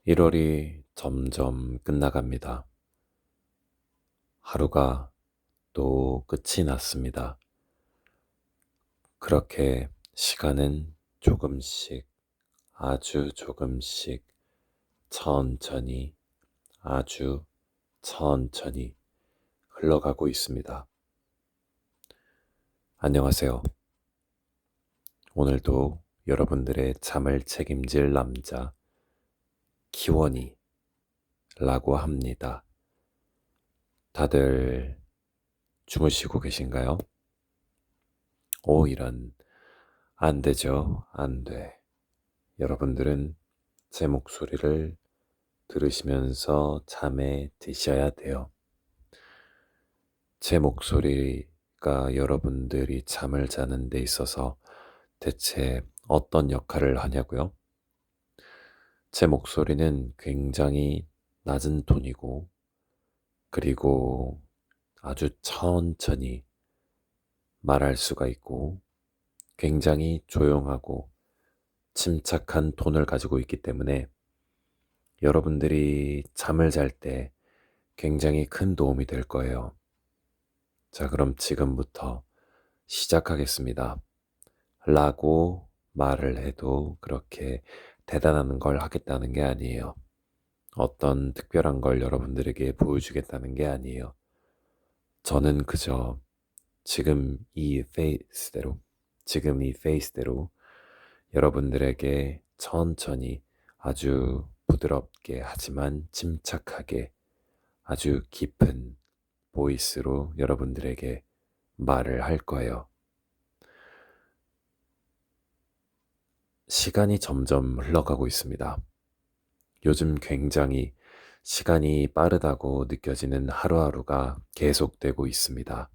1월이 점점 끝나갑니다. 하루가 또 끝이 났습니다. 그렇게 시간은 조금씩, 아주 조금씩 천천히, 아주 천천히 흘러가고 있습니다. 안녕하세요. 오늘도 여러분들의 잠을 책임질 남자, 키원이라고 합니다. 다들 주무시고 계신가요? 이런, 안 되죠. 안 돼. 여러분들은 제 목소리를 들으시면서 잠에 드셔야 돼요. 제 목소리가 여러분들이 잠을 자는 데 있어서 대체 어떤 역할을 하냐고요? 제 목소리는 굉장히 낮은 톤이고, 그리고 아주 천천히 말할 수가 있고, 굉장히 조용하고 침착한 톤을 가지고 있기 때문에 여러분들이 잠을 잘 때 굉장히 큰 도움이 될 거예요. 자, 그럼 지금부터 시작하겠습니다. 라고 말을 해도 그렇게 대단한 걸 하겠다는 게 아니에요. 어떤 특별한 걸 여러분들에게 보여주겠다는 게 아니에요. 저는 그저 지금 이 페이스대로 여러분들에게 천천히 아주 부드럽게 하지만 침착하게 아주 깊은 보이스로 여러분들에게 말을 할 거예요. 시간이 점점 흘러가고 있습니다. 요즘 굉장히 시간이 빠르다고 느껴지는 하루하루가 계속되고 있습니다.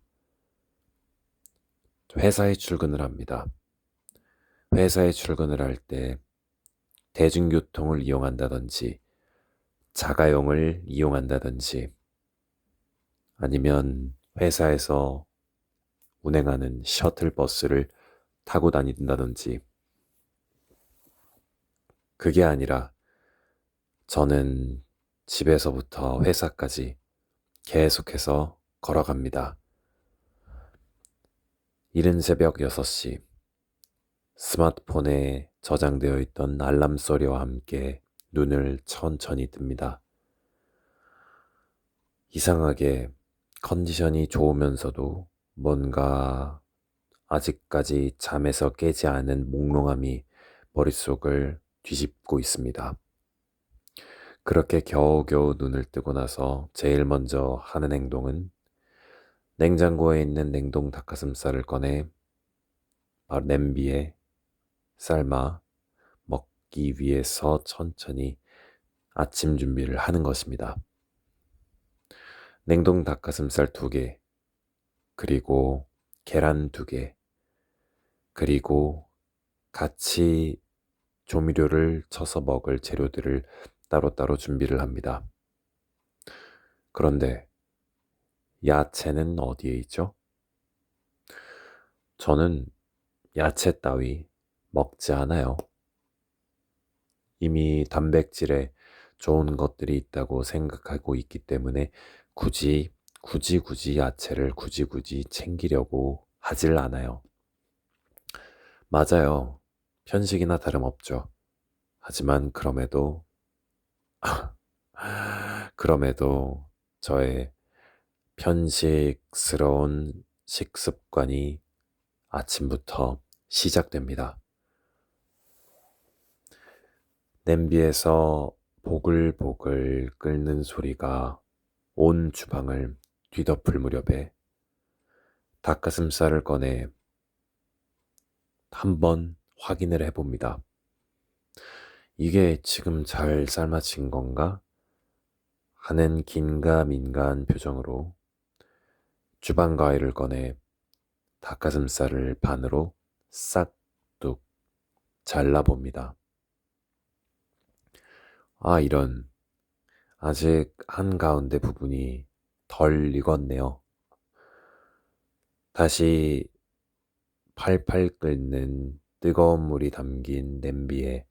회사에 출근을 합니다. 회사에 출근을 할 때 대중교통을 이용한다든지 자가용을 이용한다든지 아니면 회사에서 운행하는 셔틀버스를 타고 다닌다든지 그게 아니라 저는 집에서부터 회사까지 계속해서 걸어갑니다. 이른 새벽 6시 스마트폰에 저장되어 있던 알람 소리와 함께 눈을 천천히 뜹니다. 이상하게 컨디션이 좋으면서도 뭔가 아직까지 잠에서 깨지 않은 몽롱함이 머릿속을 뒤집고 있습니다. 그렇게 겨우겨우 눈을 뜨고 나서 제일 먼저 하는 행동은 냉장고에 있는 냉동 닭가슴살을 꺼내 바로 냄비에 삶아 먹기 위해서 천천히 아침 준비를 하는 것입니다. 냉동 닭가슴살 2개, 그리고 계란 2개, 그리고 같이 조미료를 쳐서 먹을 재료들을 따로따로 준비를 합니다. 그런데 야채는 어디에 있죠? 저는 야채 따위 먹지 않아요. 이미 단백질에 좋은 것들이 있다고 생각하고 있기 때문에 굳이 야채를 굳이 챙기려고 하질 않아요. 맞아요. 편식이나 다름없죠. 하지만 그럼에도 저의 편식스러운 식습관이 아침부터 시작됩니다. 냄비에서 보글보글 끓는 소리가 온 주방을 뒤덮을 무렵에 닭가슴살을 꺼내 한번 확인을 해봅니다. 이게 지금 잘 삶아진 건가? 하는 긴가민가한 표정으로 주방 가위를 꺼내 닭가슴살을 반으로 싹둑 잘라봅니다. 이런, 아직 한가운데 부분이 덜 익었네요. 다시 팔팔 끓는 뜨거운 물이 담긴 냄비에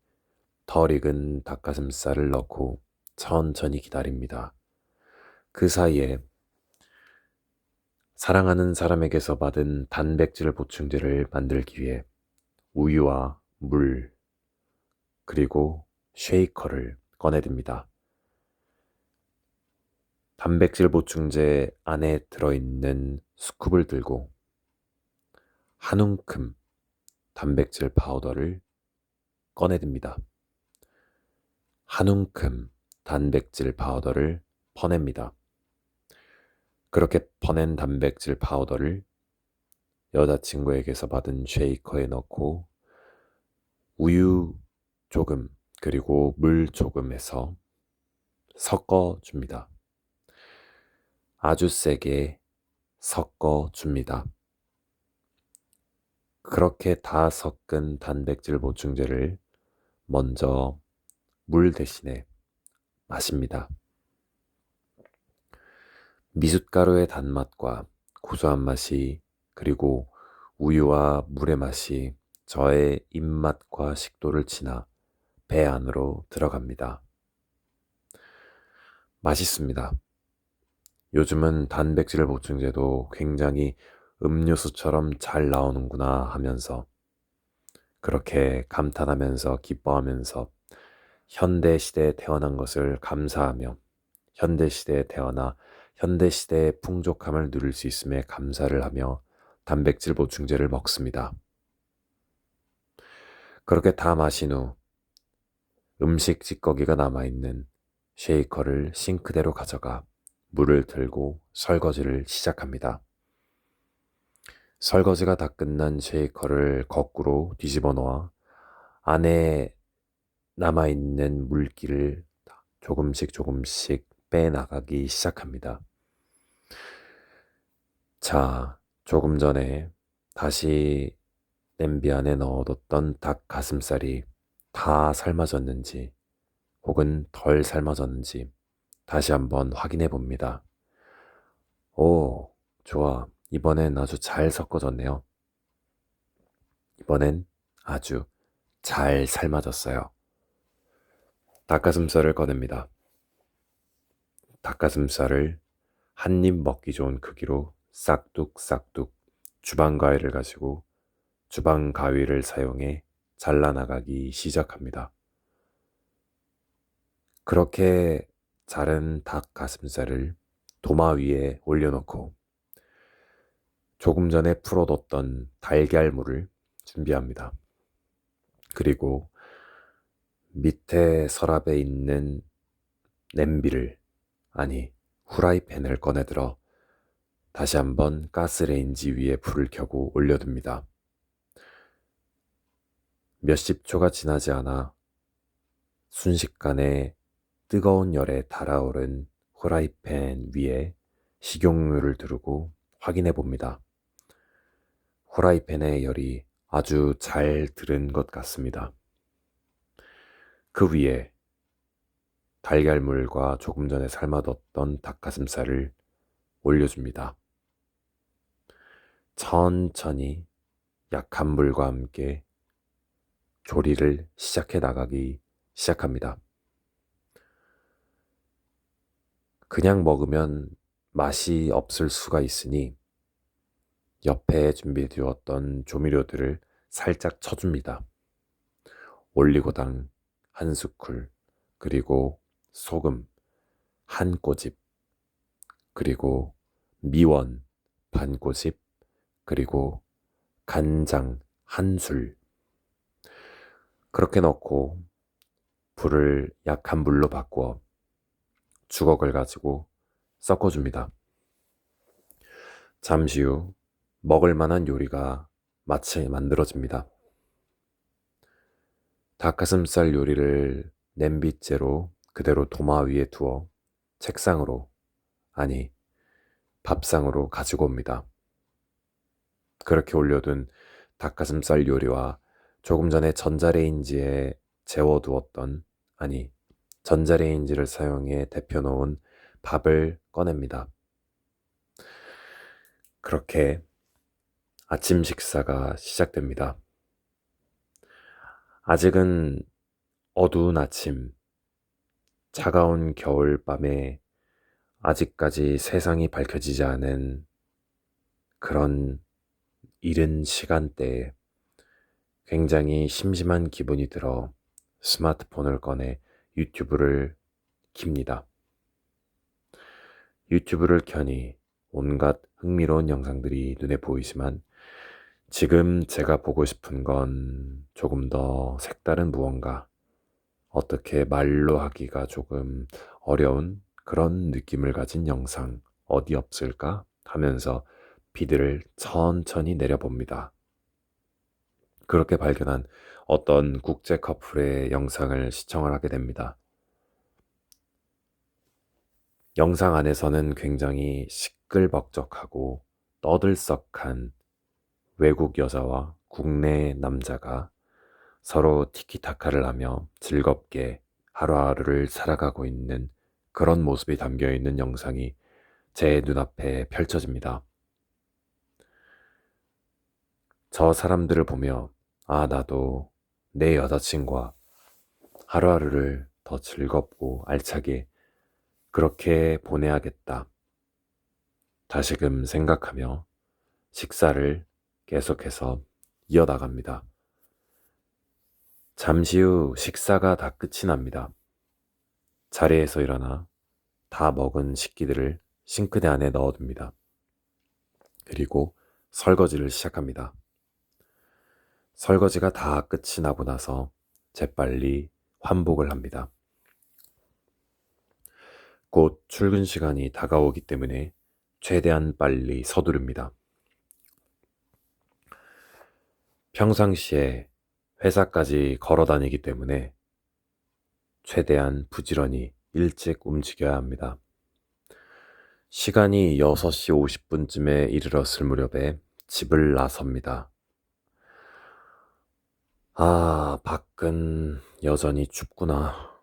덜 익은 닭가슴살을 넣고 천천히 기다립니다. 그 사이에 사랑하는 사람에게서 받은 단백질 보충제를 만들기 위해 우유와 물, 그리고 쉐이커를 꺼내듭니다. 단백질 보충제 안에 들어있는 스쿱을 들고 한 움큼 단백질 파우더를 꺼내듭니다. 한 움큼 단백질 파우더를 퍼냅니다. 그렇게 퍼낸 단백질 파우더를 여자친구에게서 받은 쉐이커에 넣고 우유 조금 그리고 물 조금 해서 섞어줍니다. 아주 세게 섞어줍니다. 그렇게 다 섞은 단백질 보충제를 먼저 물 대신에 마십니다. 미숫가루의 단맛과 고소한 맛이 그리고 우유와 물의 맛이 저의 입맛과 식도를 지나 배 안으로 들어갑니다. 맛있습니다. 요즘은 단백질 보충제도 굉장히 음료수처럼 잘 나오는구나 하면서 그렇게 감탄하면서 기뻐하면서 현대시대에 태어난 것을 감사하며 현대시대에 태어나 현대시대의 풍족함을 누릴 수 있음에 감사를 하며 단백질 보충제를 먹습니다. 그렇게 다 마신 후 음식 찌꺼기가 남아있는 쉐이커를 싱크대로 가져가 물을 들고 설거지를 시작합니다. 설거지가 다 끝난 쉐이커를 거꾸로 뒤집어 놓아 안에 남아있는 물기를 조금씩 조금씩 빼나가기 시작합니다. 자, 조금 전에 다시 냄비 안에 넣어뒀던 닭 가슴살이 다 삶아졌는지 혹은 덜 삶아졌는지 다시 한번 확인해 봅니다. 오, 좋아. 이번엔 아주 잘 섞어졌네요. 이번엔 아주 잘 삶아졌어요. 닭가슴살을 꺼냅니다. 닭가슴살을 한 입 먹기 좋은 크기로 싹둑싹둑 주방 가위를 가지고 주방 가위를 사용해 잘라나가기 시작합니다. 그렇게 자른 닭 가슴살을 도마 위에 올려놓고 조금 전에 풀어뒀던 달걀물을 준비합니다. 그리고 밑에 서랍에 있는 냄비를, 아니 후라이팬을 꺼내들어 다시 한번 가스레인지 위에 불을 켜고 올려둡니다. 몇십 초가 지나지 않아 순식간에 뜨거운 열에 달아오른 후라이팬 위에 식용유를 두르고 확인해 봅니다. 후라이팬의 열이 아주 잘 들은 것 같습니다. 그 위에 달걀물과 조금 전에 삶아뒀던 닭가슴살을 올려줍니다. 천천히 약한 불과 함께 조리를 시작해 나가기 시작합니다. 그냥 먹으면 맛이 없을 수가 있으니 옆에 준비되었던 조미료들을 살짝 쳐줍니다. 올리고당 한 스쿨, 그리고 소금 한 꼬집, 그리고 미원 반 꼬집, 그리고 간장 한 술. 그렇게 넣고 불을 약한 불로 바꾸어 주걱을 가지고 섞어줍니다. 잠시 후 먹을 만한 요리가 마치 만들어집니다. 닭가슴살 요리를 냄비째로 그대로 도마 위에 두어 책상으로, 아니 밥상으로 가지고 옵니다. 그렇게 올려둔 닭가슴살 요리와 조금 전에 전자레인지에 재워두었던, 아니 전자레인지를 사용해 데펴놓은 밥을 꺼냅니다. 그렇게 아침 식사가 시작됩니다. 아직은 어두운 아침, 차가운 겨울밤에 아직까지 세상이 밝혀지지 않은 그런 이른 시간대에 굉장히 심심한 기분이 들어 스마트폰을 꺼내 유튜브를 킵니다. 유튜브를 켜니 온갖 흥미로운 영상들이 눈에 보이지만 지금 제가 보고 싶은 건 조금 더 색다른 무언가, 어떻게 말로 하기가 조금 어려운 그런 느낌을 가진 영상 어디 없을까 하면서 피드를 천천히 내려봅니다. 그렇게 발견한 어떤 국제 커플의 영상을 시청을 하게 됩니다. 영상 안에서는 굉장히 시끌벅적하고 떠들썩한 외국 여자와 국내 남자가 서로 티키타카를 하며 즐겁게 하루하루를 살아가고 있는 그런 모습이 담겨 있는 영상이 제 눈앞에 펼쳐집니다. 저 사람들을 보며 나도 내 여자친구와 하루하루를 더 즐겁고 알차게 그렇게 보내야겠다. 다시금 생각하며 식사를 계속해서 이어나갑니다. 잠시 후 식사가 다 끝이 납니다. 자리에서 일어나 다 먹은 식기들을 싱크대 안에 넣어둡니다. 그리고 설거지를 시작합니다. 설거지가 다 끝이 나고 나서 재빨리 환복을 합니다. 곧 출근 시간이 다가오기 때문에 최대한 빨리 서두릅니다. 평상시에 회사까지 걸어 다니기 때문에 최대한 부지런히 일찍 움직여야 합니다. 시간이 6시 50분쯤에 이르렀을 무렵에 집을 나섭니다. 밖은 여전히 춥구나.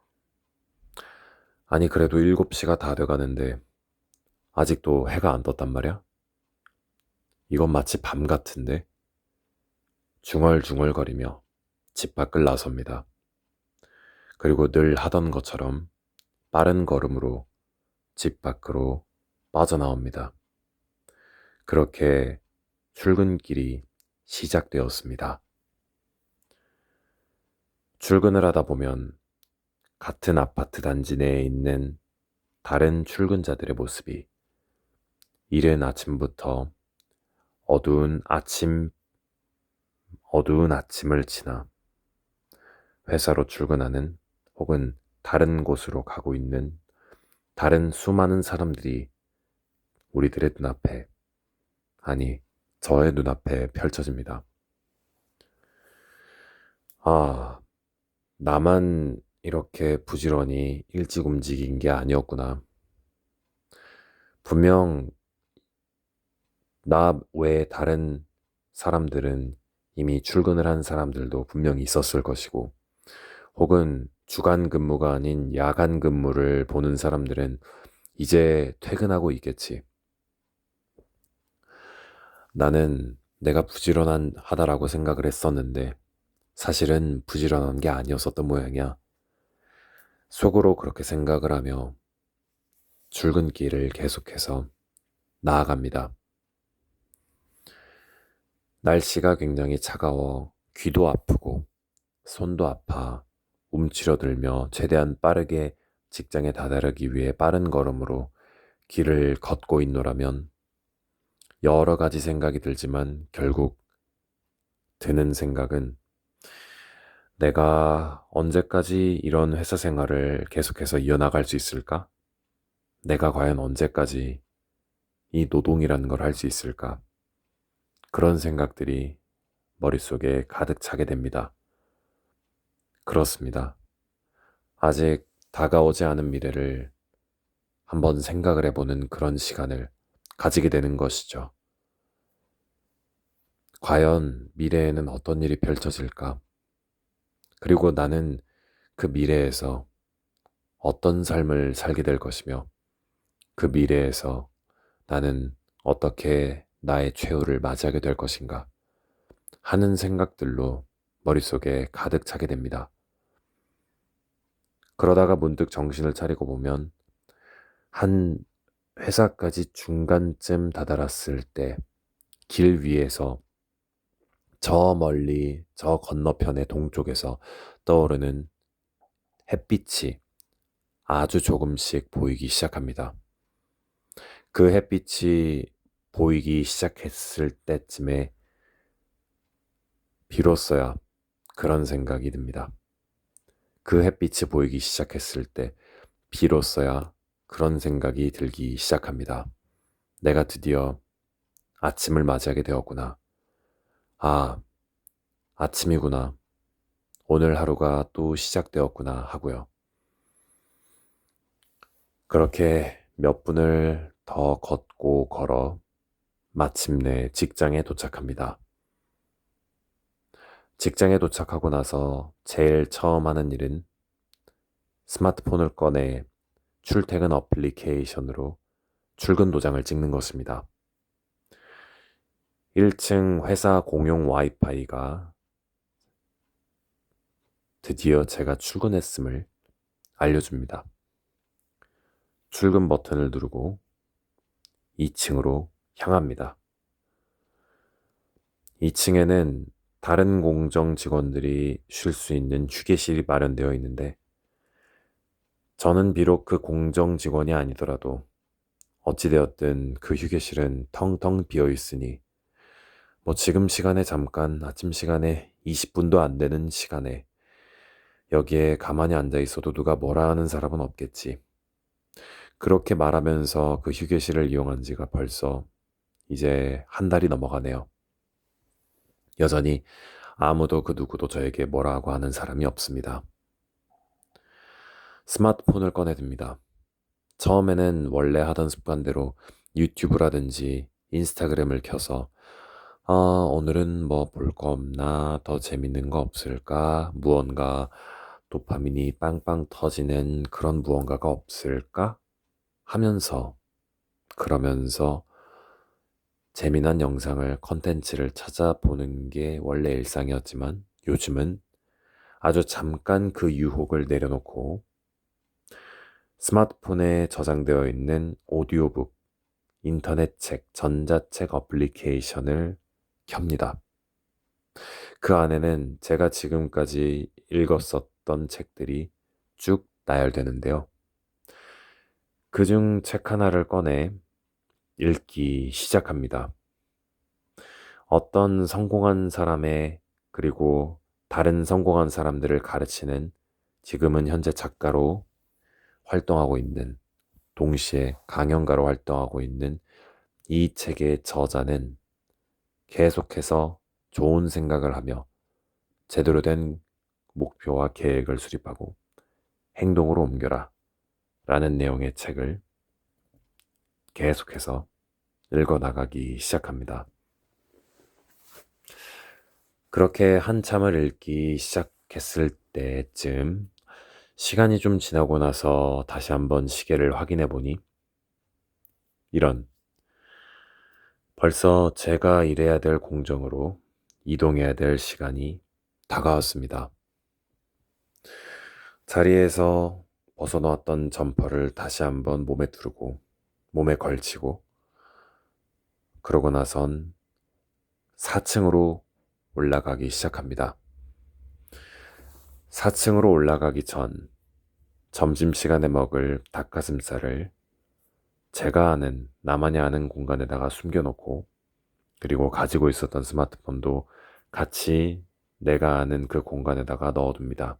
아니, 그래도 7시가 다 돼가는데 아직도 해가 안 떴단 말이야? 이건 마치 밤 같은데? 중얼중얼거리며 집 밖을 나섭니다. 그리고 늘 하던 것처럼 빠른 걸음으로 집 밖으로 빠져나옵니다. 그렇게 출근길이 시작되었습니다. 출근을 하다 보면 같은 아파트 단지 내에 있는 다른 출근자들의 모습이 이른 아침부터 어두운 아침을 지나 회사로 출근하는 혹은 다른 곳으로 가고 있는 다른 수많은 사람들이 우리들의 눈앞에, 아니, 저의 눈앞에 펼쳐집니다. 나만 이렇게 부지런히 일찍 움직인 게 아니었구나. 분명 나 외에 다른 사람들은 이미 출근을 한 사람들도 분명히 있었을 것이고, 혹은 주간 근무가 아닌 야간 근무를 보는 사람들은 이제 퇴근하고 있겠지. 나는 내가 부지런하다라고 생각을 했었는데 사실은 부지런한 게 아니었었던 모양이야. 속으로 그렇게 생각을 하며 출근길을 계속해서 나아갑니다. 날씨가 굉장히 차가워 귀도 아프고 손도 아파 움츠러들며 최대한 빠르게 직장에 다다르기 위해 빠른 걸음으로 길을 걷고 있노라면 여러 가지 생각이 들지만 결국 드는 생각은 내가 언제까지 이런 회사 생활을 계속해서 이어나갈 수 있을까? 내가 과연 언제까지 이 노동이라는 걸 할 수 있을까? 그런 생각들이 머릿속에 가득 차게 됩니다. 그렇습니다. 아직 다가오지 않은 미래를 한번 생각을 해보는 그런 시간을 가지게 되는 것이죠. 과연 미래에는 어떤 일이 펼쳐질까? 그리고 나는 그 미래에서 어떤 삶을 살게 될 것이며 그 미래에서 나는 어떻게 나의 최후를 맞이하게 될 것인가 하는 생각들로 머릿속에 가득 차게 됩니다. 그러다가 문득 정신을 차리고 보면 한 회사까지 중간쯤 다다랐을 때 길 위에서 저 멀리 저 건너편의 동쪽에서 떠오르는 햇빛이 아주 조금씩 보이기 시작합니다. 그 햇빛이 보이기 시작했을 때쯤에 비로소야 그런 생각이 듭니다. 그 햇빛이 보이기 시작했을 때 비로소야 그런 생각이 들기 시작합니다. 내가 드디어 아침을 맞이하게 되었구나. 아, 아침이구나. 오늘 하루가 또 시작되었구나 하고요. 그렇게 몇 분을 더 걷고 걸어 마침내 직장에 도착합니다. 직장에 도착하고 나서 제일 처음 하는 일은 스마트폰을 꺼내 출퇴근 어플리케이션으로 출근 도장을 찍는 것입니다. 1층 회사 공용 와이파이가 드디어 제가 출근했음을 알려줍니다. 출근 버튼을 누르고 2층으로 향합니다. 2층에는 다른 공정 직원들이 쉴 수 있는 휴게실이 마련되어 있는데 저는 비록 그 공정 직원이 아니더라도 어찌되었든 그 휴게실은 텅텅 비어 있으니 지금 시간에 잠깐 아침 시간에 20분도 안 되는 시간에 여기에 가만히 앉아 있어도 누가 뭐라 하는 사람은 없겠지. 그렇게 말하면서 그 휴게실을 이용한 지가 벌써 이제 한 달이 넘어가네요. 여전히 아무도 그 누구도 저에게 뭐라고 하는 사람이 없습니다. 스마트폰을 꺼내듭니다. 처음에는 원래 하던 습관대로 유튜브라든지 인스타그램을 켜서 오늘은 뭐 볼 거 없나, 더 재밌는 거 없을까, 무언가 도파민이 빵빵 터지는 그런 무언가가 없을까 하면서 그러면서 재미난 영상을 컨텐츠를 찾아보는 게 원래 일상이었지만 요즘은 아주 잠깐 그 유혹을 내려놓고 스마트폰에 저장되어 있는 오디오북, 인터넷 책, 전자책 어플리케이션을 켭니다. 그 안에는 제가 지금까지 읽었었던 책들이 쭉 나열되는데요. 그중 책 하나를 꺼내 읽기 시작합니다. 어떤 성공한 사람의 그리고 다른 성공한 사람들을 가르치는 지금은 현재 작가로 활동하고 있는 동시에 강연가로 활동하고 있는 이 책의 저자는 계속해서 좋은 생각을 하며 제대로 된 목표와 계획을 수립하고 행동으로 옮겨라 라는 내용의 책을 계속해서 읽어나가기 시작합니다. 그렇게 한참을 읽기 시작했을 때쯤 시간이 좀 지나고 나서 다시 한번 시계를 확인해 보니 벌써 제가 일해야 될 공정으로 이동해야 될 시간이 다가왔습니다. 자리에서 벗어놓았던 점퍼를 다시 한번 몸에 두르고 몸에 걸치고 그러고 나선 4층으로 올라가기 시작합니다. 4층으로 올라가기 전 점심시간에 먹을 닭가슴살을 제가 아는 나만이 아는 공간에다가 숨겨놓고 그리고 가지고 있었던 스마트폰도 같이 내가 아는 그 공간에다가 넣어둡니다.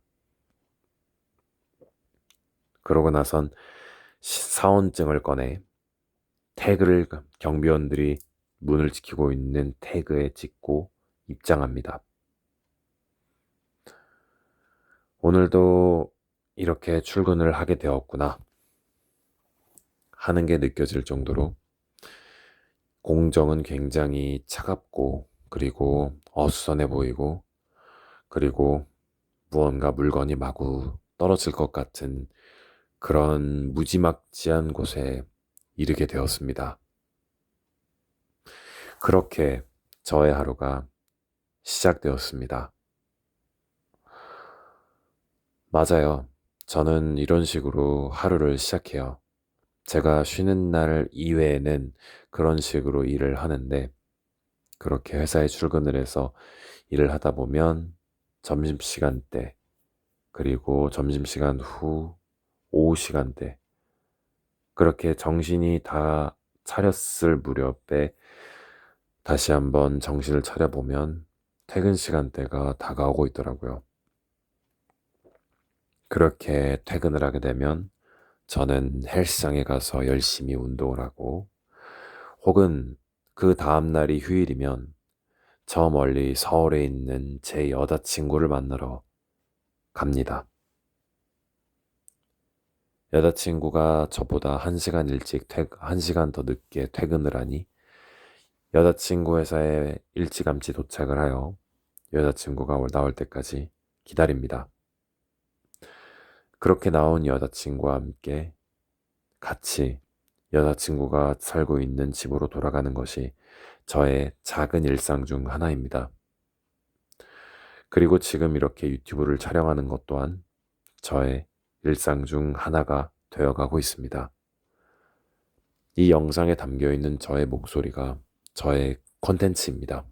그러고 나선 사원증을 꺼내 태그를 경비원들이 문을 지키고 있는 태그에 찍고 입장합니다. 오늘도 이렇게 출근을 하게 되었구나 하는 게 느껴질 정도로 공정은 굉장히 차갑고 그리고 어수선해 보이고 그리고 무언가 물건이 마구 떨어질 것 같은 그런 무지막지한 곳에 이르게 되었습니다. 그렇게 저의 하루가 시작되었습니다. 맞아요. 저는 이런 식으로 하루를 시작해요. 제가 쉬는 날 이외에는 그런 식으로 일을 하는데, 그렇게 회사에 출근을 해서 일을 하다 보면 점심시간 때, 그리고 점심시간 후 오후 시간대, 그렇게 정신이 다 차렸을 무렵에 다시 한번 정신을 차려보면 퇴근 시간대가 다가오고 있더라고요. 그렇게 퇴근을 하게 되면 저는 헬스장에 가서 열심히 운동을 하고, 혹은 그 다음날이 휴일이면 저 멀리 서울에 있는 제 여자친구를 만나러 갑니다. 여자친구가 저보다 1시간 더 늦게 퇴근을 하니 여자친구 회사에 일찌감치 도착을 하여 여자친구가 나올 때까지 기다립니다. 그렇게 나온 여자친구와 함께 같이 여자친구가 살고 있는 집으로 돌아가는 것이 저의 작은 일상 중 하나입니다. 그리고 지금 이렇게 유튜브를 촬영하는 것 또한 저의 일상 중 하나가 되어가고 있습니다. 이 영상에 담겨 있는 저의 목소리가 저의 콘텐츠입니다.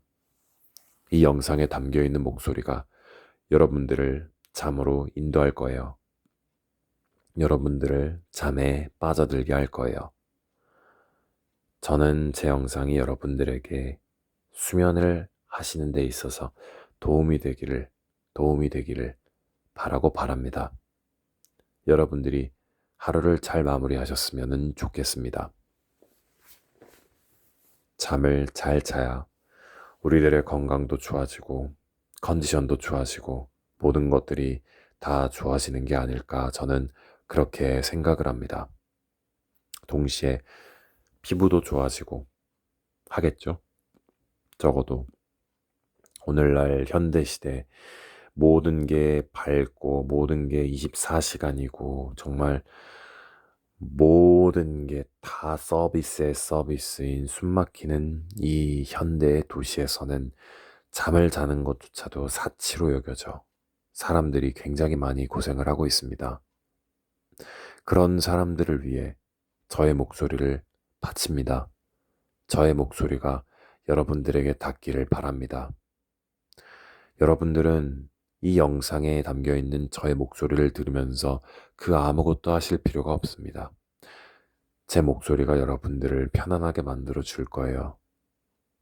이 영상에 담겨 있는 목소리가 여러분들을 잠으로 인도할 거예요. 여러분들을 잠에 빠져들게 할 거예요. 저는 제 영상이 여러분들에게 수면을 하시는 데 있어서 도움이 되기를 바라고 바랍니다. 여러분들이 하루를 잘 마무리하셨으면 좋겠습니다. 잠을 잘 자야 우리들의 건강도 좋아지고 컨디션도 좋아지고 모든 것들이 다 좋아지는 게 아닐까, 저는 그렇게 생각을 합니다. 동시에 피부도 좋아지고 하겠죠? 적어도 오늘날 현대시대 모든 게 밝고 모든 게 24시간이고 정말 모든 게 다 서비스의 서비스인 숨막히는 이 현대의 도시에서는 잠을 자는 것조차도 사치로 여겨져 사람들이 굉장히 많이 고생을 하고 있습니다. 그런 사람들을 위해 저의 목소리를 바칩니다. 저의 목소리가 여러분들에게 닿기를 바랍니다. 여러분들은 이 영상에 담겨 있는 저의 목소리를 들으면서 그 아무것도 하실 필요가 없습니다. 제 목소리가 여러분들을 편안하게 만들어 줄 거예요.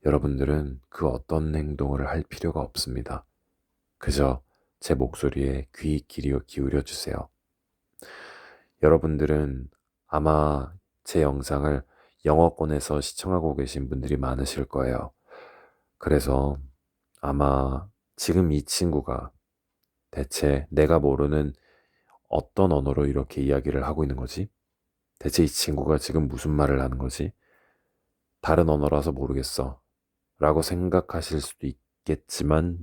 여러분들은 그 어떤 행동을 할 필요가 없습니다. 그저 제 목소리에 귀 기울여 주세요. 여러분들은 아마 제 영상을 영어권에서 시청하고 계신 분들이 많으실 거예요. 그래서 아마 지금 이 친구가 대체 내가 모르는 어떤 언어로 이렇게 이야기를 하고 있는 거지? 대체 이 친구가 지금 무슨 말을 하는 거지? 다른 언어라서 모르겠어 라고 생각하실 수도 있겠지만,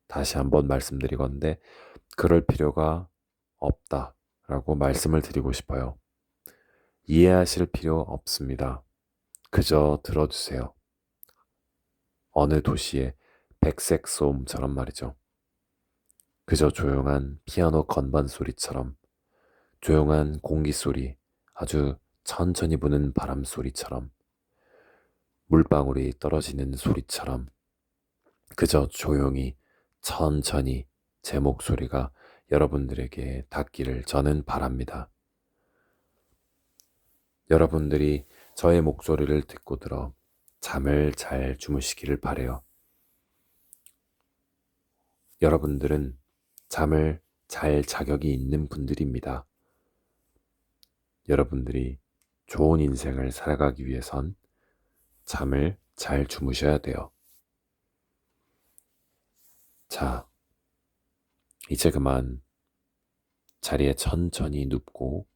다시 한번 말씀드리건데 그럴 필요가 없다 라고 말씀을 드리고 싶어요. 이해하실 필요 없습니다. 그저 들어주세요. 어느 도시의 백색 소음처럼 말이죠. 그저 조용한 피아노 건반 소리처럼, 조용한 공기 소리, 아주 천천히 부는 바람 소리처럼, 물방울이 떨어지는 소리처럼, 그저 조용히 천천히 제 목소리가 여러분들에게 닿기를 저는 바랍니다. 여러분들이 저의 목소리를 듣고 들어 잠을 잘 주무시기를 바라요. 여러분들은 잠을 잘 자격이 있는 분들입니다. 여러분들이 좋은 인생을 살아가기 위해선 잠을 잘 주무셔야 돼요. 자, 이제 그만 자리에 천천히 눕고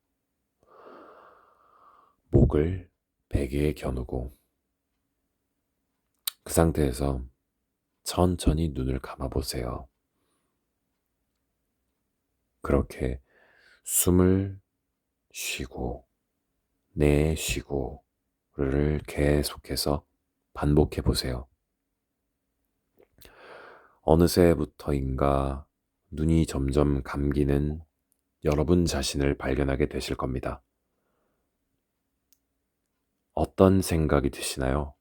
목을 베개에 겨누고 그 상태에서 천천히 눈을 감아보세요. 그렇게 숨을 쉬고 내쉬고를 계속해서 반복해 보세요. 어느새부터인가 눈이 점점 감기는 여러분 자신을 발견하게 되실 겁니다. 어떤 생각이 드시나요?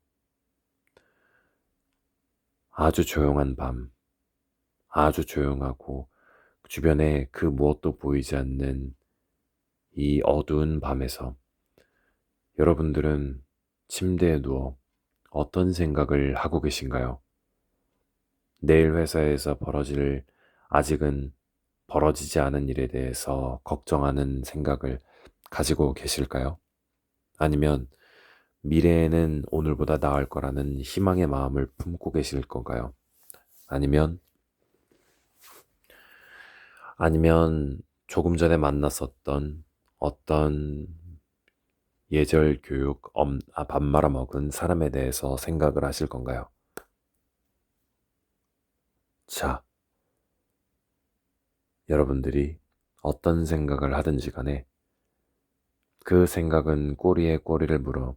아주 조용한 밤, 아주 조용하고 주변에 그 무엇도 보이지 않는 이 어두운 밤에서 여러분들은 침대에 누워 어떤 생각을 하고 계신가요? 내일 회사에서 아직은 벌어지지 않은 일에 대해서 걱정하는 생각을 가지고 계실까요? 아니면 미래에는 오늘보다 나을 거라는 희망의 마음을 품고 계실 건가요? 아니면, 아니면 조금 전에 만났었던 어떤 예절 교육, 밥 말아먹은 사람에 대해서 생각을 하실 건가요? 자, 여러분들이 어떤 생각을 하든지 간에 그 생각은 꼬리에 꼬리를 물어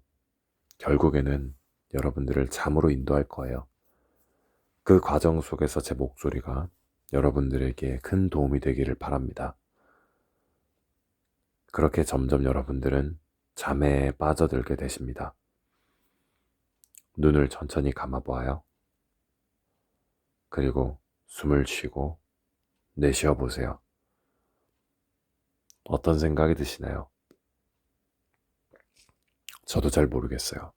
결국에는 여러분들을 잠으로 인도할 거예요. 그 과정 속에서 제 목소리가 여러분들에게 큰 도움이 되기를 바랍니다. 그렇게 점점 여러분들은 잠에 빠져들게 되십니다. 눈을 천천히 감아보아요. 그리고 숨을 쉬고 내쉬어 보세요. 어떤 생각이 드시나요? 저도 잘 모르겠어요.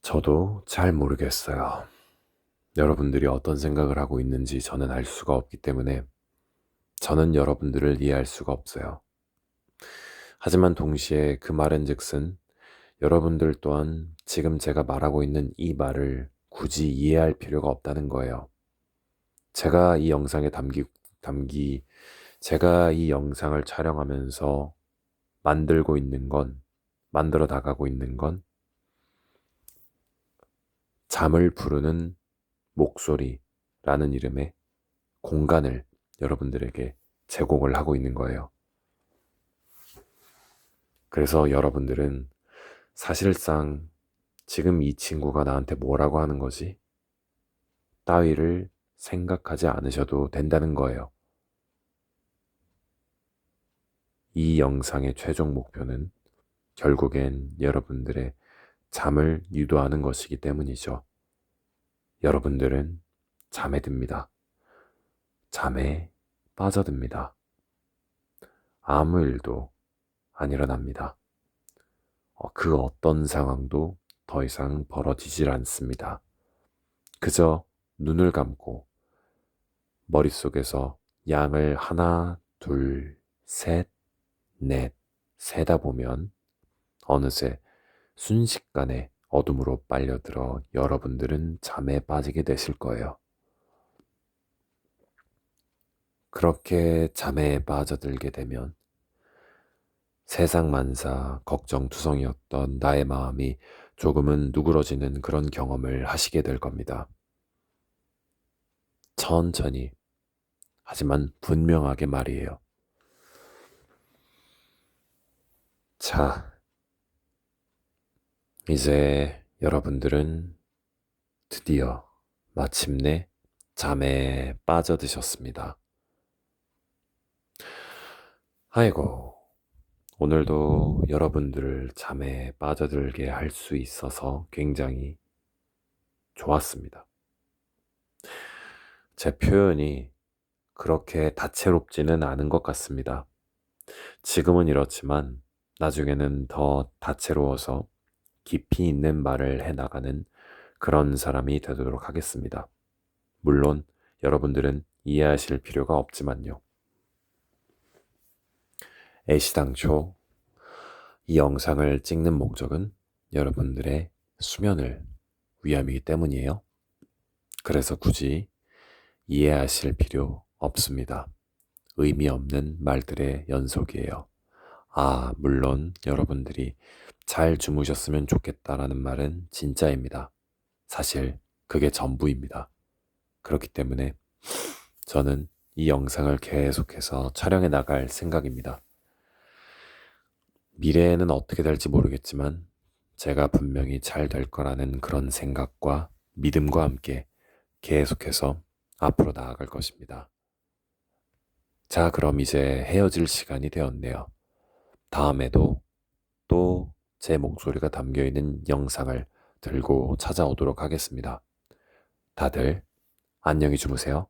저도 잘 모르겠어요. 여러분들이 어떤 생각을 하고 있는지 저는 알 수가 없기 때문에 저는 여러분들을 이해할 수가 없어요. 하지만 동시에 그 말은즉슨 여러분들 또한 지금 제가 말하고 있는 이 말을 굳이 이해할 필요가 없다는 거예요. 제가 이 영상에 담기, 제가 이 영상을 촬영하면서 만들어 나가고 있는 건 잠을 부르는 목소리라는 이름의 공간을 여러분들에게 제공을 하고 있는 거예요. 그래서 여러분들은 사실상 지금 이 친구가 나한테 뭐라고 하는 거지? 따위를 생각하지 않으셔도 된다는 거예요. 이 영상의 최종 목표는 결국엔 여러분들의 잠을 유도하는 것이기 때문이죠. 여러분들은 잠에 듭니다. 잠에 빠져듭니다. 아무 일도 안 일어납니다. 그 어떤 상황도 더 이상 벌어지질 않습니다. 그저 눈을 감고 머릿속에서 양을 하나, 둘, 셋, 넷 세다 보면 어느새 순식간에 어둠으로 빨려들어 여러분들은 잠에 빠지게 되실 거예요. 그렇게 잠에 빠져들게 되면 세상 만사 걱정투성이었던 나의 마음이 조금은 누그러지는 그런 경험을 하시게 될 겁니다. 천천히, 하지만 분명하게 말이에요. 자, 이제 여러분들은 드디어 마침내 잠에 빠져드셨습니다. 아이고, 오늘도 여러분들을 잠에 빠져들게 할 수 있어서 굉장히 좋았습니다. 제 표현이 그렇게 다채롭지는 않은 것 같습니다. 지금은 이렇지만 나중에는 더 다채로워서 깊이 있는 말을 해나가는 그런 사람이 되도록 하겠습니다. 물론 여러분들은 이해하실 필요가 없지만요. 애시당초 이 영상을 찍는 목적은 여러분들의 수면을 위함이기 때문이에요. 그래서 굳이 이해하실 필요 없습니다. 의미 없는 말들의 연속이에요. 물론 여러분들이 잘 주무셨으면 좋겠다라는 말은 진짜입니다. 사실 그게 전부입니다. 그렇기 때문에 저는 이 영상을 계속해서 촬영해 나갈 생각입니다. 미래에는 어떻게 될지 모르겠지만 제가 분명히 잘 될 거라는 그런 생각과 믿음과 함께 계속해서 앞으로 나아갈 것입니다. 자, 그럼 이제 헤어질 시간이 되었네요. 다음에도 또 제 목소리가 담겨 있는 영상을 들고 찾아오도록 하겠습니다. 다들 안녕히 주무세요.